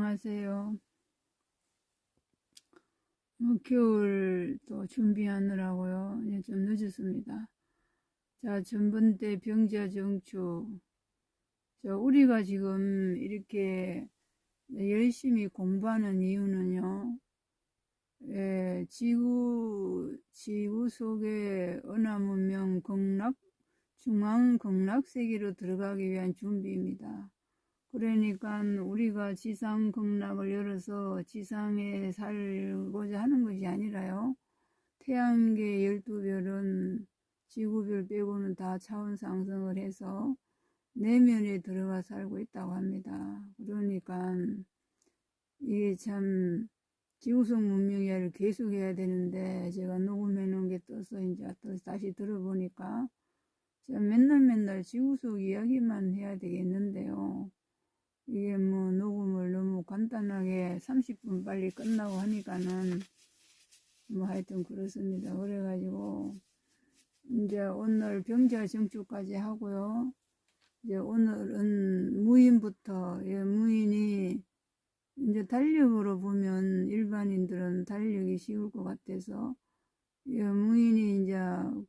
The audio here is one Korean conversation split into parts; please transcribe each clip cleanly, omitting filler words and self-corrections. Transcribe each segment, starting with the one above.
안녕하세요. 겨울 또 준비하느라고요. 이제 좀 늦었습니다. 자, 전번대 병자 정축. 우리가 지금 이렇게 열심히 공부하는 이유는요. 지구 속에 은하문명 중앙 극락세계로 들어가기 위한 준비입니다. 그러니까 우리가 지상 극락을 열어서 지상에 살고자 하는 것이 아니라요. 태양계 12별은 지구별 빼고는 다 차원 상승을 해서 내면에 들어가 살고 있다고 합니다. 그러니까 이게 참 지구속 문명 이야기를 계속 해야 되는데 제가 녹음해 놓은 게 떠서 이제 또 다시 들어보니까 제가 맨날 지구속 이야기만 해야 되겠는데요. 이게 뭐 녹음을 너무 간단하게 30분 빨리 끝나고 하니까는 뭐 하여튼 그렇습니다. 그래가지고 이제 오늘 병자 정축까지 하고요. 이제 오늘은 무인부터, 무인이 이제 달력으로 보면 일반인들은 달력이 쉬울 것 같아서 무인이 이제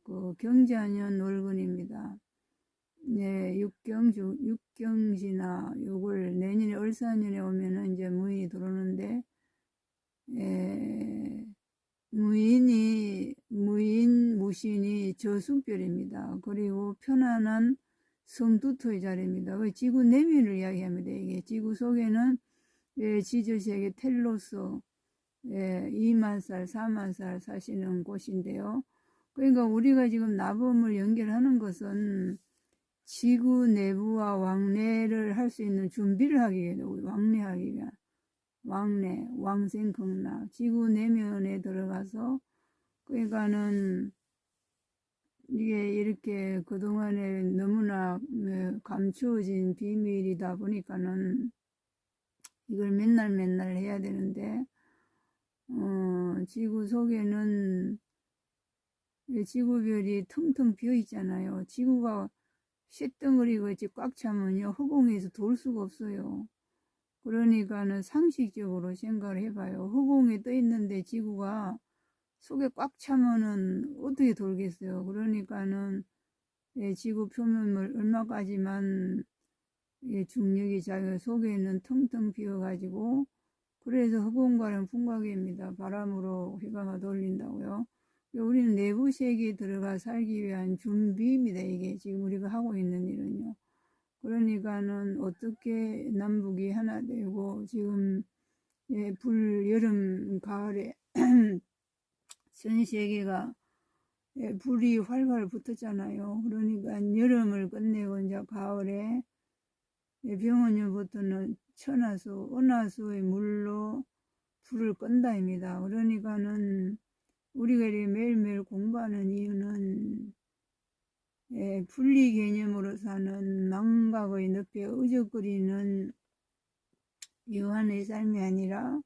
그 경자년 월근입니다. 네, 육경지나 요걸 내년에 을사년에 오면은 이제 무인이 들어오는데, 무신이 저승별입니다. 그리고 편안한 성두토의 자리입니다. 지구 내면을 이야기합니다. 이게 지구 속에는 지저세계 텔로스 2만살, 4만살 사시는 곳인데요. 그러니까 우리가 지금 나범을 연결하는 것은 지구 내부와 왕래를 할 수 있는 준비를 하기 위해 왕래하기 위한 왕생극락 지구 내면에 들어가서 그러니까는 이게 이렇게 그동안에 너무나 감추어진 비밀이다 보니까는 이걸 맨날 해야 되는데 지구 속에는 지구별이 텅텅 비어 있잖아요. 지구가 쇳덩어리가 꽉 차면요 허공에서 돌 수가 없어요. 그러니까는 상식적으로 생각을 해봐요. 허공에 떠 있는데 지구가 속에 꽉 차면은 어떻게 돌겠어요. 그러니까는 지구 표면을 얼마까지만 중력이 작용 속에는 텅텅 비어가지고 그래서 허공과는 풍각입니다. 바람으로 휘감아 돌린다고요. 우리는 내부 세계에 들어가 살기 위한 준비입니다. 이게 지금 우리가 하고 있는 일은요. 그러니까는 어떻게 남북이 하나 되고 지금 여름 가을에 전 세계가 불이 활활 붙었잖아요. 그러니까 여름을 끝내고 이제 가을에 병원년부터는 천하수, 은하수의 물로 불을 끈다입니다. 그러니까는 우리가 이렇게 매일매일 공부하는 이유는 분리 개념으로 사는 망각의 늪에 으적거리는 유한의 삶이 아니라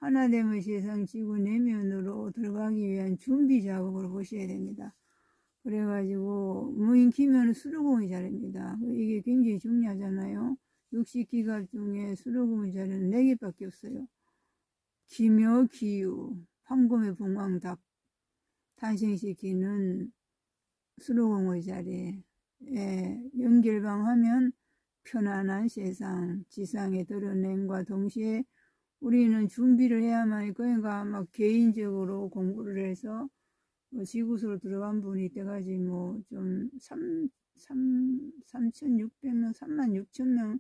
하나됨의 세상 지구 내면으로 들어가기 위한 준비 작업으로 보셔야 됩니다. 그래가지고 무인 키면 수로공의 자리입니다. 이게 굉장히 중요하잖아요. 60기갑 중에 수로공의 자리는 4개밖에 없어요. 기묘, 기유, 황금의 봉황닭 탄생시키는 수로공의 자리에 연결방하면 편안한 세상 지상에 드러냄과 동시에 우리는 준비를 해야만 그러니까 막 개인적으로 공부를 해서 지구소로 들어간 분이 이때까지 좀 3,600명, 36,000명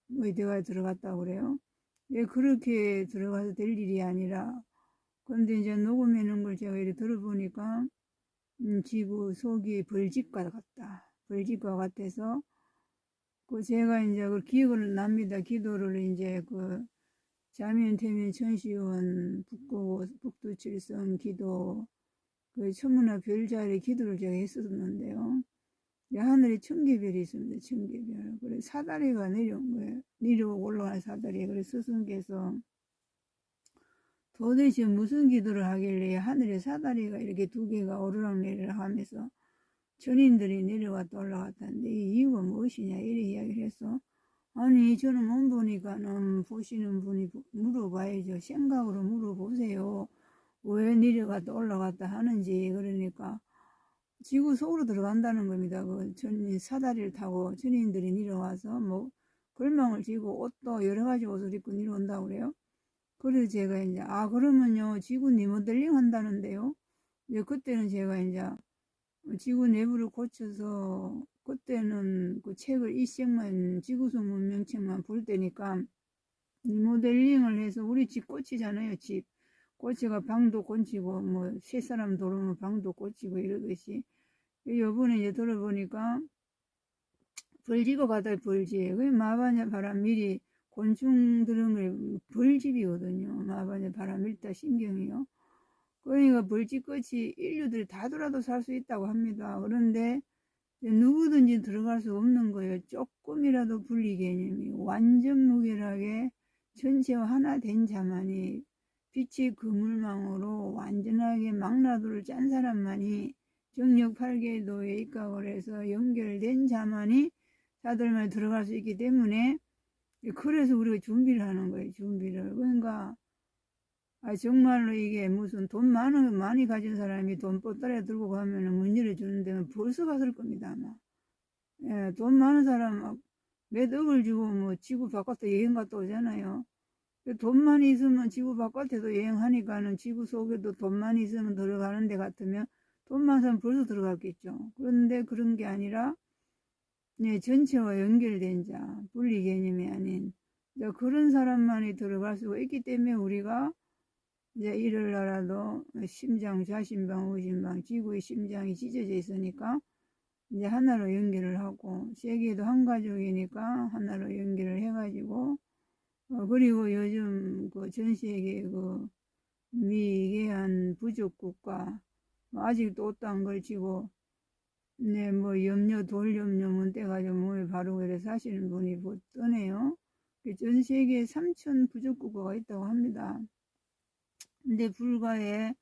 이때까지 들어갔다고 그래요. 왜 그렇게 들어가서 될 일이 아니라 그런데 이제 녹음해놓은 걸 제가 이렇게 들어보니까 지구 속이 벌집과 같아서 제가 이제 그 기억을 납니다. 기도를 이제 자면 태면 천시원 북두칠성 기도 천문화 별자리 기도를 제가 했었는데요. 하늘에 천개별이 있습니다. 천개별. 그래 사다리가 내려온 거예요. 내려오고 올라가는 사다리. 그래서 스승께서 도대체 무슨 기도를 하길래 하늘에 사다리가 이렇게 2개가 오르락내리락 하면서 전인들이 내려갔다 올라갔다는데 이 이유가 무엇이냐 이렇게 이야기를 해서 아니, 저는 못 보니까는 보시는 분이 물어봐야죠. 생각으로 물어보세요. 왜 내려갔다 올라갔다 하는지. 그러니까 지구 속으로 들어간다는 겁니다. 사다리를 타고 전인들이 내려와서 뭐 걸망을 지고 옷도 여러 가지 옷을 입고 내려온다고 그래요. 그래서 제가 이제 그러면요 지구 리모델링 한다는데요. 이제 그때는 제가 이제 지구 내부를 고쳐서 그때는 그 책을 이 책만 지구촌 문명책만 볼 때니까 리모델링을 해서 우리 집 고치잖아요. 집 고치가 방도 고치고 뭐 세 사람 들어오면 방도 고치고 이러듯이 요번에 이제 들어보니까 벌지고 가다 벌지. 그 마바냐 바람 미리 곤충 들은 걸 벌집이거든요. 마바냐 바람 밀다 신경이요. 그러니까 벌집같이 인류들이 다 돌아도 살 수 있다고 합니다. 그런데 누구든지 들어갈 수 없는 거예요. 조금이라도 분리 개념이 완전 무결하게 전체와 하나 된 자만이 빛의 그물망으로 완전하게 망라도를 짠 사람만이 정력 8계도에 입각을 해서 연결된 자만이 자들만 들어갈 수 있기 때문에 그래서 우리가 준비를 하는 거예요. 준비를. 그러니까 정말로 이게 무슨 돈 많이 가진 사람이 돈 뽀따리에 들고 가면은 문 열어주는 데는 벌써 갔을 겁니다, 아마. 예, 돈 많은 사람 몇 억을 주고 뭐 지구 바깥에 여행 갔다 오잖아요. 돈 많이 있으면 지구 바깥에도 여행하니까는 지구 속에도 돈 많이 있으면 들어가는 데 같으면 돈 많은 사람 벌써 들어갔겠죠. 그런데 그런 게 아니라 전체와 연결된 자, 분리 개념이 아닌 그런 사람만이 들어갈 수가 있기 때문에 우리가 이제 이럴라라도 심장, 좌심방, 우심방, 지구의 심장이 찢어져 있으니까 이제 하나로 연결을 하고 세계도 한 가족이니까 하나로 연결을 해가지고 그리고 요즘 전 세계 미개한 부족국가 아직도 옷도 안 걸치고 뭐 돌염려 문대가지고 몸에 바르고 이래 사시는 분이 떠네요. 전 세계에 3천 부족국가가 있다고 합니다. 근데 불가에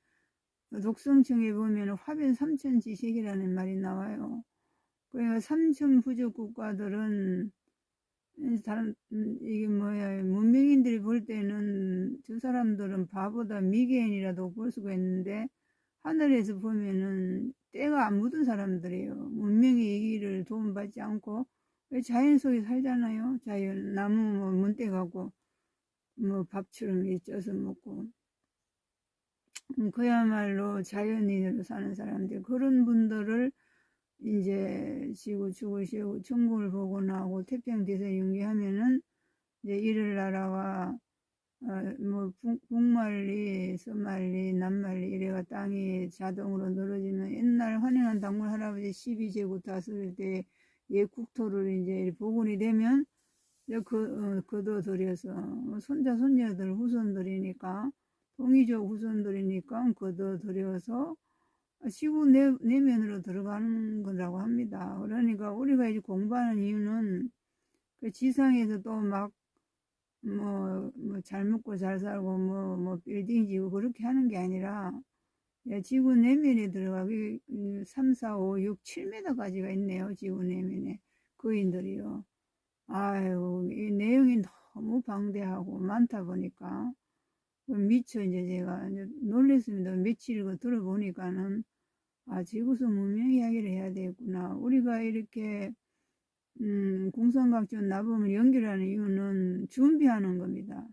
독성청에 보면 화변 3천 지식이라는 말이 나와요. 그러니까 3천 부족 국가들은 다른 이게 문명인들이 볼 때는 저 사람들은 바보다 미개인이라도 볼 수가 있는데 하늘에서 보면은 때가 안 묻은 사람들이에요. 문명의 이기를 도움받지 않고 자연 속에 살잖아요. 자연 나무 문대 가고 뭐 밥처럼 쪄서 먹고 그야말로 자연인으로 사는 사람들 그런 분들을 이제 지구 죽으시고 천국을 보고 나오고 태평 대세 연기하면은 이제 이를 나라와 북만리, 서만리, 남만리 이래가 땅이 자동으로 늘어지는 옛날 환영한 당군 할아버지 12제국 다스릴 때 예 국토를 이제 복원이 되면 이제 거둬들여서 손자 손녀들 후손들이니까 동이족 후손들이니까 거둬들여서 지구 내면으로 들어가는 거라고 합니다. 그러니까 우리가 이제 공부하는 이유는 그 지상에서 또 막 잘 먹고 잘 살고 빌딩 지고 그렇게 하는 게 아니라 지구 내면에 들어가기 3, 4, 5, 6, 7m까지가 있네요. 지구 내면에 거인들이요. 아유, 이 내용이 너무 방대하고 많다 보니까 미처 이제 제가 놀랬습니다. 며칠 들어보니까는 지구촌 문명 이야기를 해야 되겠구나. 우리가 이렇게 공상각전 나범을 연결하는 이유는 준비하는 겁니다.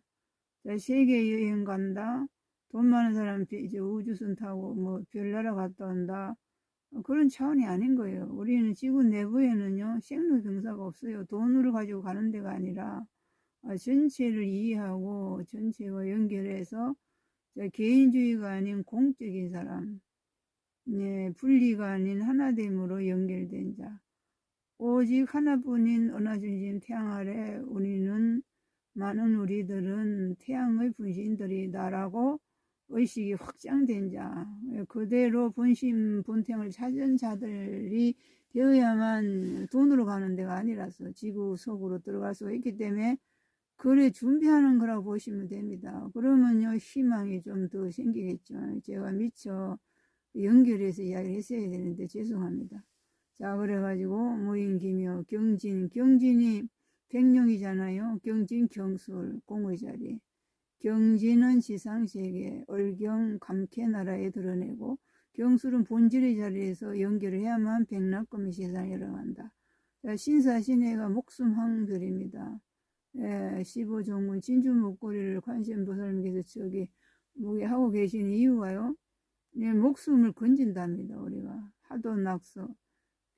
세계 여행 간다. 돈 많은 사람 이제 우주선 타고 별나라 갔다 온다. 그런 차원이 아닌 거예요. 우리는 지구 내부에는요 생로병사가 없어요. 돈으로 가지고 가는 데가 아니라 전체를 이해하고 전체와 연결해서 개인주의가 아닌 공적인 사람, 분리가 아닌 하나됨으로 연결된 자. 오직 하나뿐인 은하중심 태양 아래 많은 우리들은 태양의 분신들이다라고 의식이 확장된 자, 그대로 본심 본탱을 찾은 자들이 되어야만 돈으로 가는 데가 아니라서 지구 속으로 들어갈 수가 있기 때문에 그래 준비하는 거라고 보시면 됩니다. 그러면요 희망이 좀 더 생기겠죠. 제가 미처 연결해서 이야기를 했어야 되는데 죄송합니다. 자, 그래가지고 무인기묘 경진이 백령이잖아요. 경진, 경술, 공의 자리. 경진은 지상세계, 얼경, 감캐나라에 드러내고 경술은 본질의 자리에서 연결을 해야만 백락금의 세상에 들어간다. 신사신해가 목숨황별입니다. 15종은 진주 목걸이를 관세음보살님께서 저기 목에 하고 계신 이유가요. 목숨을 건진답니다. 우리가 하도 낙서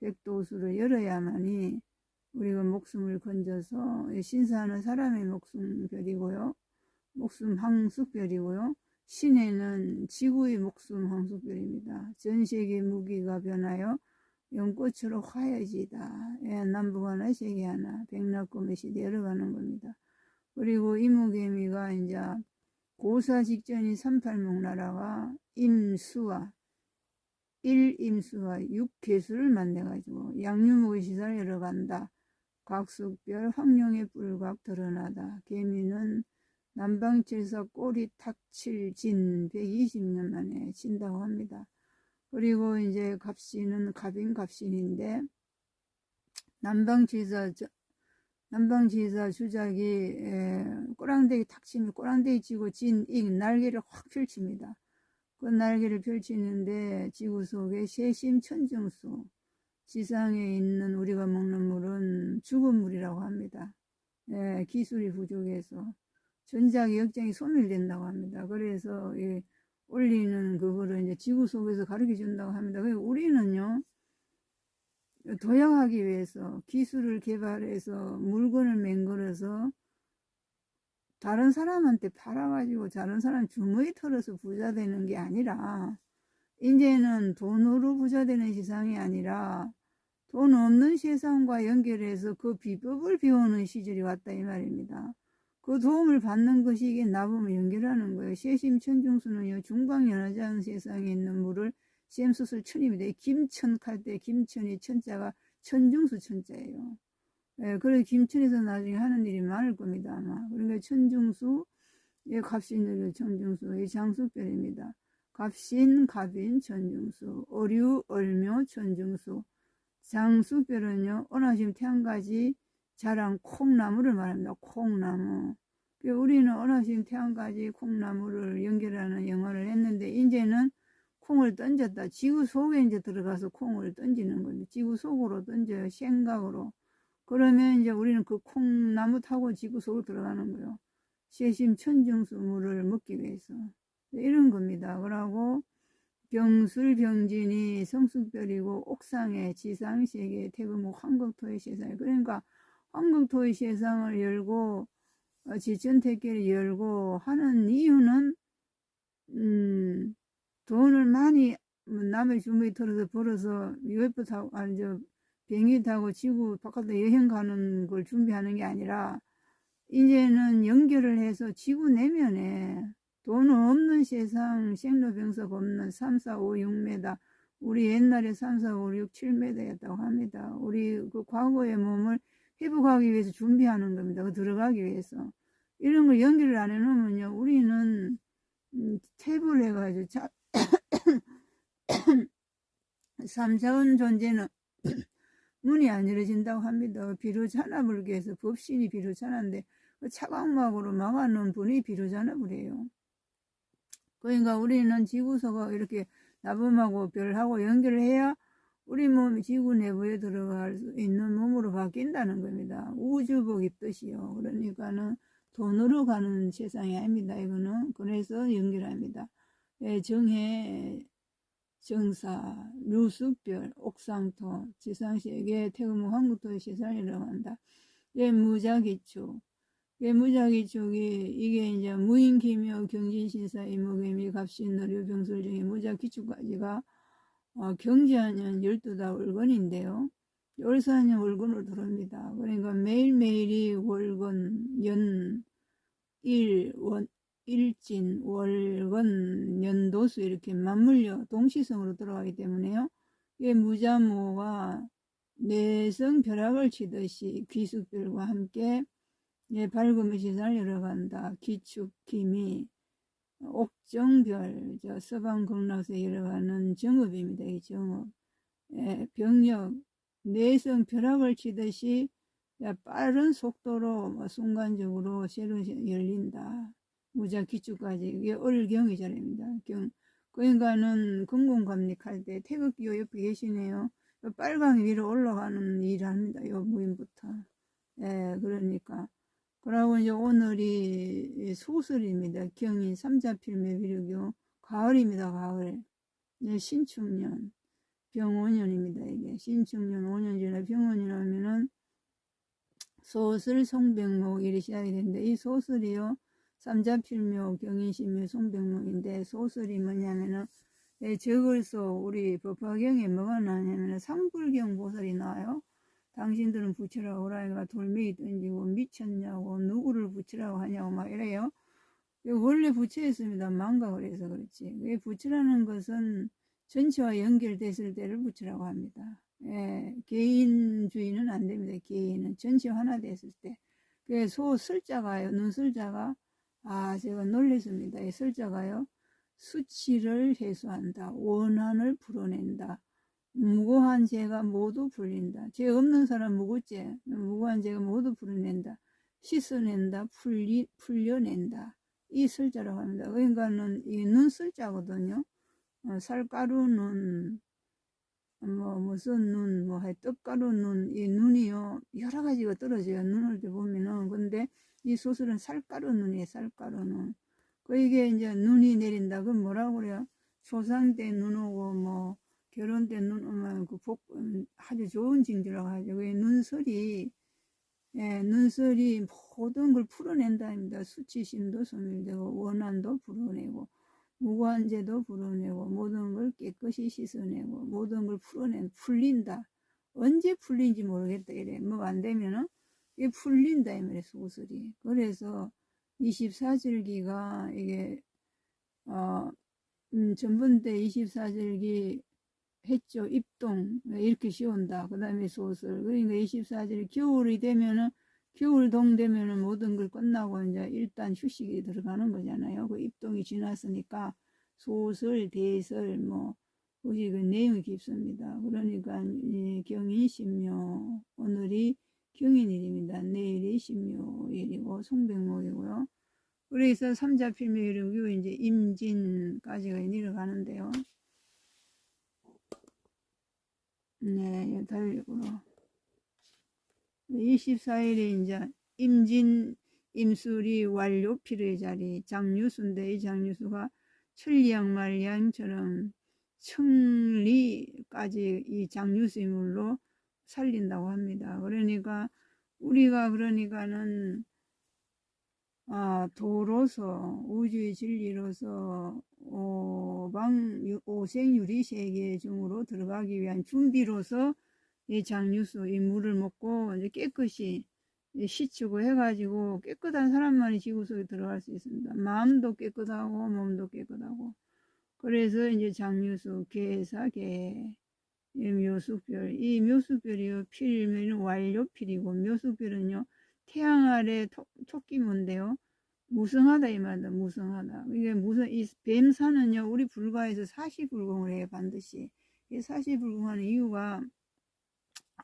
백도수를 열어야만이 우리가 목숨을 건져서 신사는 사람의 목숨별이고요. 목숨 항숙별이고요. 신해는 지구의 목숨 항숙별입니다. 전세계 무기가 변하여 연꽃으로 화해지다. 남북 하나 세계 하나 백락금의 시대에 열어가는 겁니다. 그리고 이무개미가 이제 고사 직전인 38목나라가 임수와 1임수와 6개수를 만나가지고 양유목의 시설 열어간다. 각숙별 황룡의 뿔각 드러나다. 개미는 남방칠사 꼬리 탁칠진 120년 만에 진다고 합니다. 그리고 이제 갑신은 갑인갑신인데 남방칠사 주작이 꼬랑대기 탁 치면 꼬랑대기 치고 진익 날개를 확 펼칩니다. 그 날개를 펼치는데 지구 속에 세심천정수 지상에 있는 우리가 먹는 물은 죽은 물이라고 합니다. 기술이 부족해서 전자기 역장이 소멸된다고 합니다. 그래서 올리는 그거를 이제 지구 속에서 가르쳐 준다고 합니다. 그래서 우리는요, 도약하기 위해서 기술을 개발해서 물건을 맹글어서 다른 사람한테 팔아가지고 다른 사람 주머니 털어서 부자 되는 게 아니라 이제는 돈으로 부자 되는 세상이 아니라 돈 없는 세상과 연결해서 그 비법을 배우는 시절이 왔다 이 말입니다. 그 도움을 받는 것이 이게 나범을 연결하는 거예요. 세심천중수는요, 중방연하지 세상에 있는 물을 샘수술 천입니다. 김천 칼 때 김천이 천자가 천중수 천자예요. 그래서 김천에서 나중에 하는 일이 많을 겁니다, 아마. 그러니까 천중수, 갑신을 천중수, 장수별입니다. 갑신, 갑인, 천중수, 어류, 얼묘, 천중수. 장수별은요, 어나심 태양가지 자란 콩나무를 말합니다. 콩나무. 우리는 어나심 태양가지 콩나무를 연결하는 영어를 했는데, 이제는 콩을 던졌다. 지구 속에 이제 들어가서 콩을 던지는 겁니다. 지구 속으로 던져요. 생각으로. 그러면 이제 우리는 그 콩나무 타고 지구 속으로 들어가는 거예요. 세심천중수물을 먹기 위해서. 이런 겁니다. 그러고 병술 병진이 성숙별이고 옥상에 지상세계 태금목 황국토의 세상에, 그러니까 황국토의 세상을 열고 지천택계를 열고 하는 이유는 돈을 많이 남의 주머니 털어서 벌어서 UFO 타고 비행기 타고 지구 바깥에 여행 가는 걸 준비하는 게 아니라 이제는 연결을 해서 지구 내면에 돈 없는 세상, 생로병사가 없는 3, 4, 5, 6m, 우리 옛날에 3, 4, 5, 6, 7m였다고 합니다. 우리 그 과거의 몸을 회복하기 위해서 준비하는 겁니다. 그 들어가기 위해서. 이런 걸 연결을 안 해놓으면요, 우리는 탭을 해가지고 3차원 존재는 문이 안 열어진다고 합니다. 비로잔압을 해서 법신이 비로잔압인데 차광막으로 막아놓은 분이 비로잔압을. 그러니까 우리는 지구서가 이렇게 나범하고 별하고 연결을 해야 우리 몸이 지구 내부에 들어갈 수 있는 몸으로 바뀐다는 겁니다. 우주복 입듯이요. 그러니까는 돈으로 가는 세상이 아닙니다. 이거는. 그래서 연결합니다. 정해, 정사, 류수별, 옥상토, 지상세계, 태금목 황국토의 세상이라고 한다. 무자기축. 무자기축이 이게 이제 무인기묘, 경진신사, 이무개미, 갑신, 너류, 병술 중에 무자기축까지가 경지하년 12달 월건인데요. 월사년 월건으로 들어옵니다. 그러니까 매일매일이 월건, 연, 일진, 월건, 연도수 이렇게 맞물려 동시성으로 들어가기 때문에요. 이게 무자모가 내성 벼락을 치듯이 귀숙별과 함께 밝음의 세상을 열어간다. 기축, 기미, 옥정별, 서방극락에 열어가는 정업입니다. 이 정업. 병력, 내성 벼락을 치듯이 빠른 속도로 순간적으로 새로 열린다. 무작 기축까지. 이게 얼경이절입니다. 그러니까는 금공감lik할 때 태극기요 옆에 계시네요. 빨강 위로 올라가는 일을 합니다. 요 무인부터. 예, 그러니까. 그러고 이제 오늘이 소설입니다. 경인 삼자필매 비류교 가을입니다. 가을. 신축년 병오년입니다. 이게 신축년 5년 전에 병오년이라면은 소설 송백목 일이 시작이 되는데 이 소설이요 삼자필묘 경인신묘 송백목인데 소설이 뭐냐면은 적을서 우리 법화경에 뭐가 나냐면 상불경 보살이 나와요. 당신들은 부처라고 오라이가 돌멩이 던지고 미쳤냐고 누구를 부처라고 하냐고 막 이래요. 원래 부처였습니다. 망각을 해서 그렇지. 부처라는 것은 전체와 연결됐을 때를 부처라고 합니다. 예, 개인주의는 안 됩니다. 개인은 전체 하나 됐을 때. 소 설자가요. 눈 설자가 제가 놀랬습니다. 이 설자가요. 수치를 해소한다. 원한을 풀어낸다. 무고한 죄가 모두 풀린다. 죄 없는 사람 무고죄, 무고한 죄가 모두 풀어낸다. 씻어낸다. 풀려낸다. 이 설자라고 합니다. 그러니까는 이 눈 설자거든요. 살가루 눈, 무슨 눈, 떡가루 눈, 이 눈이요. 여러 가지가 떨어져요. 눈을 때 보면은. 근데 이 소설은 살가루 눈이에요. 살가루 눈. 이게 이제 눈이 내린다. 그건 뭐라고 그래요? 초상 때 눈 오고, 결혼 때 눈 오면 아주 좋은 징조라고 하죠. 눈설이, 예, 눈설이 모든 걸 풀어낸다입니다. 수치심도 소멸되고, 원한도 풀어내고, 무고한 죄도 풀어내고, 모든 걸 깨끗이 씻어내고, 모든 걸 풀린다. 언제 풀린지 모르겠다. 이래. 안 되면은, 이게 풀린다. 이 말이에요, 소설이. 그래서, 24절기가, 이게, 전번때 24절기 했죠. 입동. 이렇게 씌운다. 그 다음에 소설. 그러니까 24절기 겨울이 되면은, 겨울동 되면은 모든 걸 끝나고 이제 일단 휴식이 들어가는 거잖아요. 그 입동이 지났으니까 소설, 대설, 그게 그 내용이 깊습니다. 그러니까 경인신묘, 오늘이 경인일입니다. 내일이 신묘일이고 송백목이고요. 그래서 삼자필묘일이고 이제 임진까지가 내려가는데요. 네, 달력으로. 24일에 이제 임진, 임술이 완료필의 자리, 장유수인데 이 장유수가 천리양말량처럼 청리까지 이 장유수인물로 살린다고 합니다. 그러니까 우리가 그러니까는 도로서 우주의 진리로서 오생유리 세계 중으로 들어가기 위한 준비로서 이 장유수 이 물을 먹고 이제 깨끗이 씻고 해가지고 깨끗한 사람만이 지구 속에 들어갈 수 있습니다. 마음도 깨끗하고 몸도 깨끗하고. 그래서 이제 장유수 개사계 묘숙별 이 묘숙별이요 필은 완료필이고 묘숙별은요 태양 아래 토끼문인데요. 무성하다 이 말이다. 무성하다. 이게 이 뱀사는요 우리 불가에서 사시불공을 해요. 반드시. 이 사시불공하는 이유가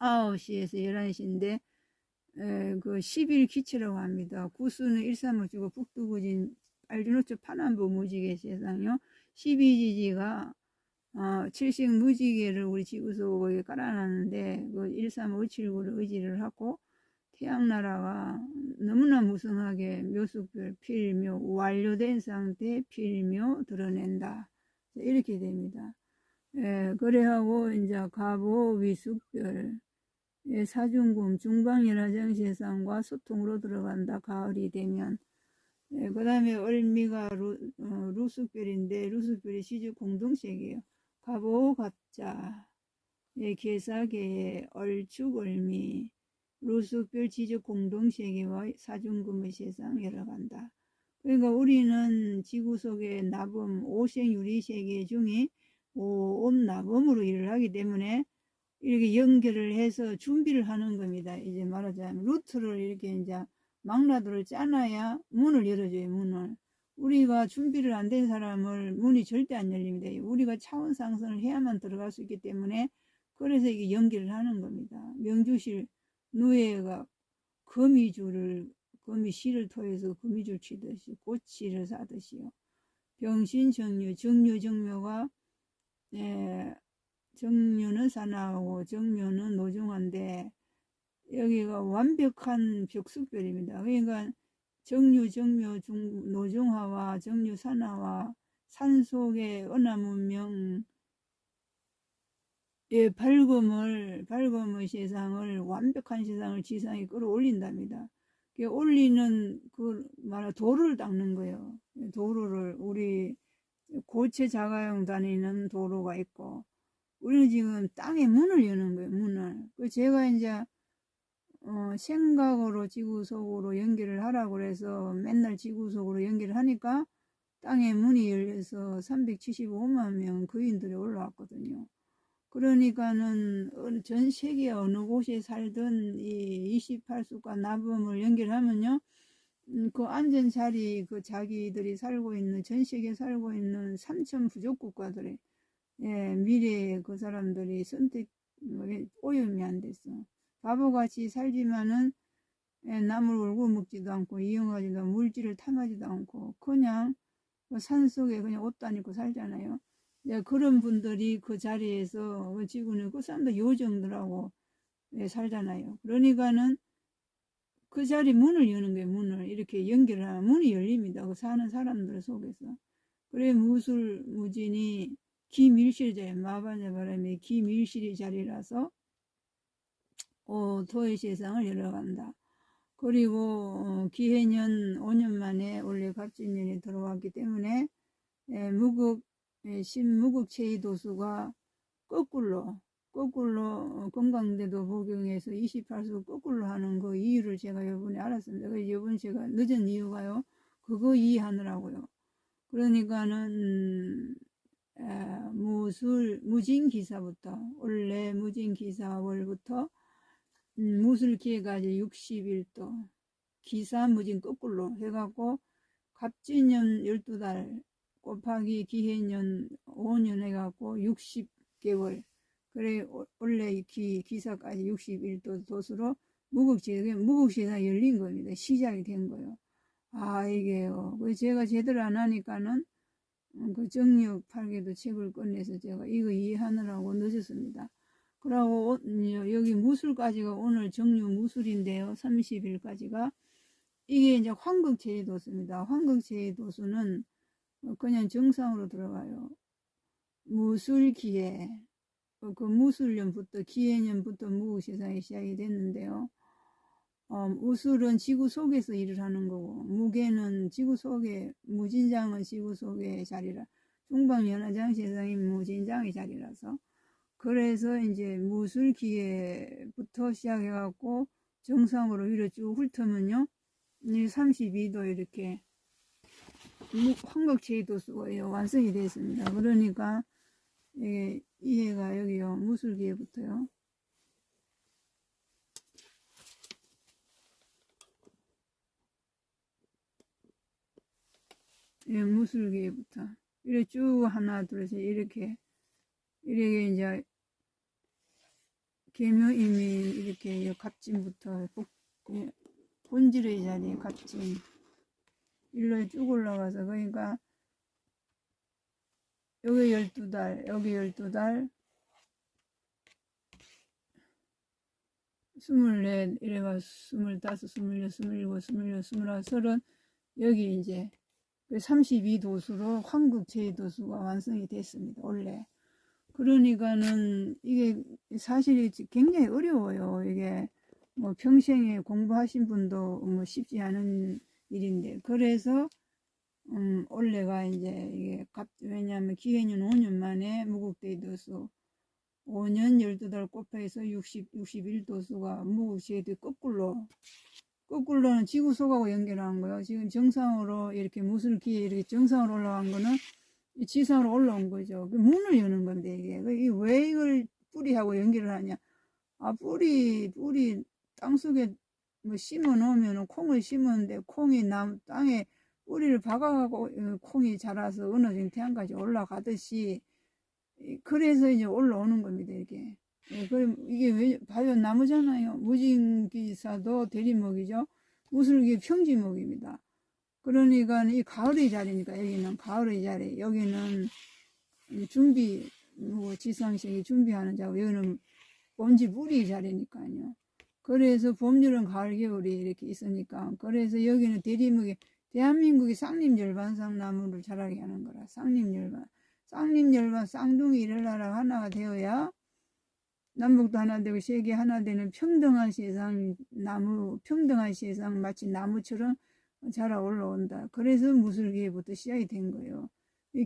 9시에서 11시인데 그 10일 기체라고 합니다. 구수는 1355 북두구진 알주노초 파남보 무지개 세상요. 12지지가 7식 무지개를 우리 지구속에 깔아놨는데 그 13579를 의지를 하고 태양나라가 너무나 무성하게 묘숙별 필묘 완료된 상태 필묘 드러낸다. 이렇게 됩니다. 그래하고 이제 가보 위숙별 사중금 중방연화정세상과 소통으로 들어간다. 가을이 되면. 그 다음에 을미가 루숙별인데 루숙별이 시주 공동색이에요. 가보 갑자 계사계의 얼축을미 루숙별 지적 공동세계와 사중금의 세상 열어간다. 그러니까 우리는 지구 속의 나범 오생유리세계 중에 오옴나범으로 일을 하기 때문에 이렇게 연결을 해서 준비를 하는 겁니다. 이제 말하자면 루트를 이렇게 이제 망라도를 짜놔야 문을 열어줘요. 문을. 우리가 준비를 안 된 사람을 문이 절대 안 열립니다. 우리가 차원 상승을 해야만 들어갈 수 있기 때문에 그래서 이게 연결을 하는 겁니다. 명주실 누에가 거미씨를 토해서 거미줄 치듯이 고치를 사듯이요. 병신정묘, 정묘가 정묘는 사나하고 정묘는 노중한데 여기가 완벽한 벽숙별입니다. 그러니까 정류, 정묘, 노중하와 정류, 산하와 산속의 은하문명 밝음의 세상을, 완벽한 세상을 지상에 끌어올린답니다. 올리는 도를 닦는 거예요. 도로를, 우리 고체 자가용 다니는 도로가 있고, 우리는 지금 땅에 문을 여는 거예요, 문을. 제가 이제, 생각으로 지구 속으로 연결을 하라고 그래서 맨날 지구 속으로 연결을 하니까 땅에 문이 열려서 375만 명 거인들이 올라왔거든요. 그러니까는 전 세계 어느 곳에 살든 이 28수과 나범을 연결하면요, 그 안전 자리, 그 자기들이 살고 있는, 전 세계에 살고 있는 3천 부족 국가들의 미래에 그 사람들이 선택 오염이 안 됐어. 바보같이 살지만은 남을 울고먹지도 않고 이용하지도 않고 물질을 탐하지도 않고 그냥 산속에 그냥 옷도 안 입고 살잖아요. 그런 분들이 그 자리에서 지구는 그 사람들 요정들하고 살잖아요. 그러니까는 그 자리 문을 여는 거예요. 문을 이렇게 연결을 하면 문이 열립니다. 그 사는 사람들 속에서. 그래 무술무진이 기밀실자예요. 마반의 바람에 기밀실의 자리라서 도의 세상을 열어간다. 그리고 기해년 5년 만에 원래 갑진년이 들어왔기 때문에 신무국 체의도수가 거꾸로 건강대도 복용해서 28수 거꾸로 하는 그 이유를 제가 요번에 알았습니다. 그래서 요번 제가 늦은 이유가요, 그거 이해하느라고요. 그러니까는 무진기사부터, 원래 무진기사월부터 무술기해까지 60일도, 기사무진 거꾸로 해갖고 갑진년 12달 곱하기 기해년 5년 해갖고 60개월. 그래 원래 기사까지 61도 도수로 무국시가 열린 겁니다. 시작이 된 거예요. 이게요. 제가 제대로 안 하니까는 그 정력 8개도 책을 꺼내서 제가 이거 이해하느라고 늦었습니다. 그러고 여기 무술까지가 오늘 정유 무술인데요. 30일까지가 이게 이제 황극제도수입니다. 황극제도수는 그냥 정상으로 들어가요. 무술기해, 그 무술년부터 기해년부터 무국세상이 시작이 됐는데요. 우술은 지구 속에서 일을 하는 거고, 무계는 지구 속에, 무진장은 지구 속의 자리라, 중방연화장 세상이 무진장의 자리라서, 그래서 이제 무술기해부터 시작해갖고 정상으로 위로 쭉 훑으면요, 32도 이렇게 황극제도수가 완성이 됐습니다. 그러니까 이해가 여기요, 무술기해부터요. 무술기해부터 이렇게 쭉 하나 둘 셋 이렇게 이제 계묘이민 이렇게 갑진부터 본질의 자리 갑진 일로 쭉 올라가서, 그러니까 여기 12달 여기 12달 24 이래가 25 26 27 28 29 30 여기 이제 32도수로 황극제도수가 완성이 됐습니다. 원래. 그러니까는 이게 사실 굉장히 어려워요. 이게 뭐 평생에 공부하신 분도 뭐 쉽지 않은 일인데, 그래서 원래가 이제 이게 왜냐하면 기해년 5년 만에 무국제도수 5년 12달 곱해서 61도수가 무국제도 거꾸로는 지구 속하고 연결한 거예요. 지금 정상으로 이렇게 무술기에 이렇게 정상으로 올라간 거는 지상으로 올라온 거죠. 문을 여는 건데, 이게 왜 이걸 뿌리하고 연결을 하냐. 뿌리 땅속에 뭐 심어 놓으면 콩을 심었는데 콩이 땅에 뿌리를 박아가고 콩이 자라서 어느 정도 태양까지 올라가듯이, 그래서 이제 올라오는 겁니다. 이게 그럼 이게 왜, 봐요. 나무잖아요. 무진기사도 대리목이죠. 무술기 평지목입니다. 그러니까 이 가을의 자리니까 여기는 가을의 자리, 여기는 준비, 뭐 지상식이 준비하는 자고, 여기는 본지 뿌리 자리니까요. 그래서 봄, 여름, 가을, 겨울이 이렇게 있으니까, 그래서 여기는 대리목이 대한민국이 쌍림열반상 나무를 자라게 하는 거라. 쌍림열반, 쌍림열반, 쌍둥이 일어나라 하나가 되어야 남북도 하나 되고 세계 하나 되는 평등한 세상, 나무, 평등한 세상 마치 나무처럼 자라 올라온다. 그래서 무술기회부터 시작이 된 거예요.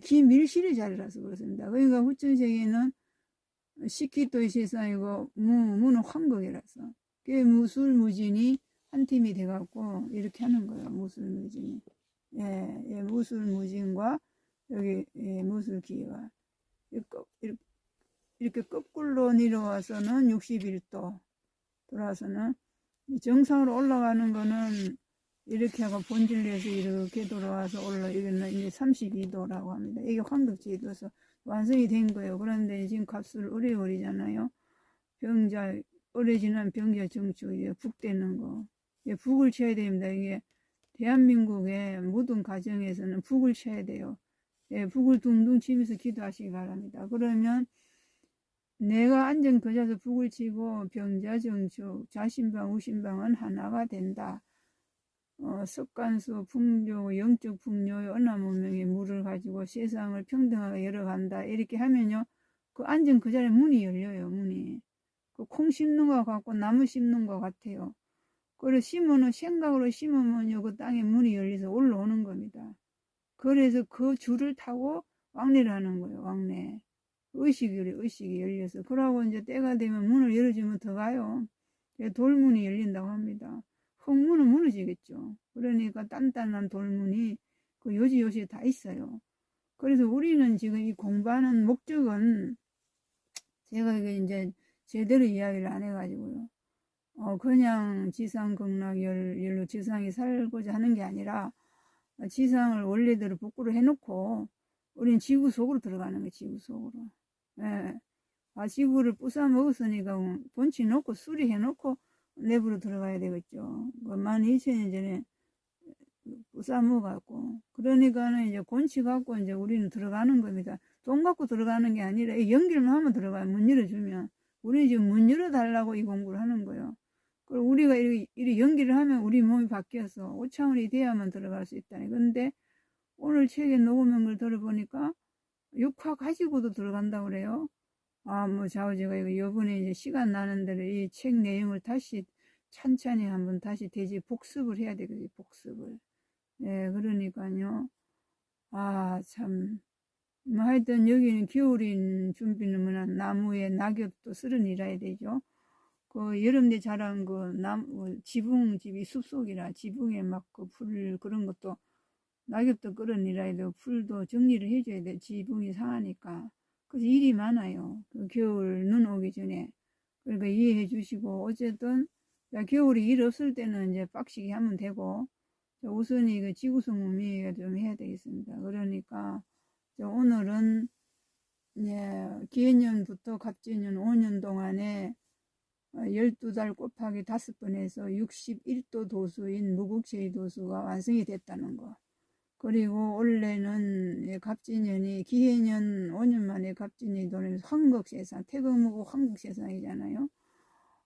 기밀실의 자리라서 그렇습니다. 그러니까 후천세계는 식기도의 세상이고 무는 황극이라서 그게 무술무진이 한 팀이 돼갖고 이렇게 하는 거예요. 무술무진이. 예, 무술무진과 여기 무술기회가 이렇게 거꾸로 내려와서는 61도 돌아서는 정상으로 올라가는 거는 이렇게 하고 본질에서 이렇게 돌아와서 여기는 이제 32도라고 합니다. 이게 황덕지도에서 완성이 된 거예요. 그런데 지금 값을 오래오리잖아요. 오래 지난 병자 정축, 이제 북되는 거. 북을 쳐야 됩니다. 이게 대한민국의 모든 가정에서는 북을 쳐야 돼요. 북을 둥둥 치면서 기도하시기 바랍니다. 그러면 내가 안전 그 자서 북을 치고 병자 정축, 자신방, 우신방은 하나가 된다. 습관수, 풍조, 영적 풍요의 언나문명의 물을 가지고 세상을 평등하게 열어간다. 이렇게 하면요. 그 안전 그 자리에 문이 열려요. 문이. 그 콩 심는 것 같고 나무 심는 것 같아요. 그걸 심으면 생각으로 심으면요. 그 땅에 문이 열려서 올라오는 겁니다. 그래서 그 줄을 타고 왕래를 하는 거예요. 왕래. 의식이 열려서. 그러고 이제 때가 되면 문을 열어주면 더 가요. 돌문이 열린다고 합니다. 흙문은 무너지겠죠. 그러니까 단단한 돌문이 그 요지요지에 다 있어요. 그래서 우리는 지금 이 공부하는 목적은 제가 이제 제대로 이야기를 안 해가지고요. 그냥 지상극락열로 지상에 살고자 하는 게 아니라 지상을 원래대로 복구를 해놓고 우리는 지구 속으로 들어가는 거예요. 지구 속으로. 예. 지구를 부숴 먹었으니까 본치 놓고 수리해 놓고 내부로 들어가야 되겠죠. 12,000년 전에 부숴 먹어갖고. 그러니까는 이제 권치 갖고 이제 우리는 들어가는 겁니다. 돈 갖고 들어가는 게 아니라 연결만 하면 들어가요. 문 열어주면. 우리는 지금 문 열어달라고 이 공부를 하는 거예요. 그리고 우리가 이렇게 연기를 하면 우리 몸이 바뀌어서 5차원이 돼야만 들어갈 수 있다. 근데 오늘 책에 녹음한 걸 들어보니까 6화 가지고도 들어간다고 그래요. 뭐 좌우지가 이번에 이제 시간 나는 대로 이 책 내용을 다시 찬찬히 한번 다시 복습을 해야 되거든요. 복습을. 예, 그러니까요. 참. 뭐 하여튼 여기는 겨울인 준비는 뭐냐, 나무에 낙엽도 쓸어내려야 되죠. 그 여름에 자란 그 지붕집이 숲속이라 지붕에 막 그 풀 그런 것도 낙엽도 끌어내려야 되고 풀도 정리를 해줘야 돼. 지붕이 상하니까. 그래서 일이 많아요. 그 겨울 눈 오기 전에. 그러니까 이해해 주시고 어쨌든 겨울이 일 없을 때는 이제 빡시게 하면 되고 우선이 그 지구성 의미가 좀 해야 되겠습니다. 그러니까 오늘은 기해년부터 갑진년 5년 동안에 12달 곱하기 5번 해서 61도 도수인 무국체의 도수가 완성이 됐다는 거. 그리고 원래는 갑진년이 기해년 5년 만에 갑진년이 돌면서 황극세상, 태극무고 황극세상이잖아요.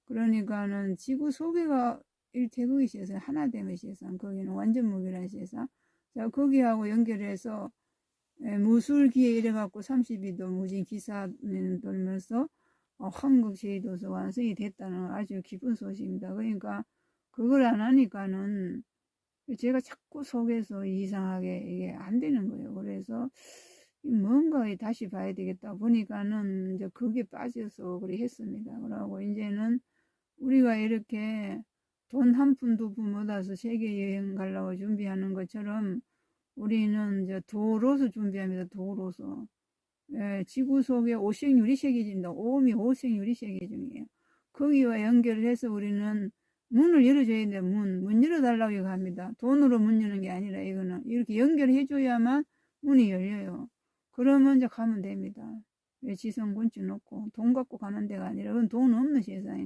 그러니까는 지구 속에가 일태극의 세상, 하나 되는 세상, 거기는 완전 무결한 세상. 자, 거기하고 연결해서 무술기에 이래갖고 32도 무진 기사는 돌면서 황극제도서 완성이 됐다는 아주 기쁜 소식입니다. 그러니까 그걸 안 하니까는 제가 자꾸 속에서 이상하게 이게 안 되는 거예요. 그래서 뭔가 다시 봐야 되겠다 보니까는 이제 그게 빠져서 그래 했습니다. 그러고 이제는 우리가 이렇게 돈 한 푼 두 푼 얻어서 세계 여행 가려고 준비하는 것처럼 우리는 이제 도로서 준비합니다. 도로서. 지구 속에 오색유리 새겨진다. 오음이 오색유리 새겨짐이에요. 거기와 연결을 해서 우리는 문을 열어줘야 돼요. 문 열어달라고 이거 합니다. 돈으로 문 여는 게 아니라 이거는 이렇게 연결해줘야만 문이 열려요. 그러면 이제 가면 됩니다. 왜 지성군주 놓고 돈 갖고 가는 데가 아니라 그건 돈 없는 세상이에요.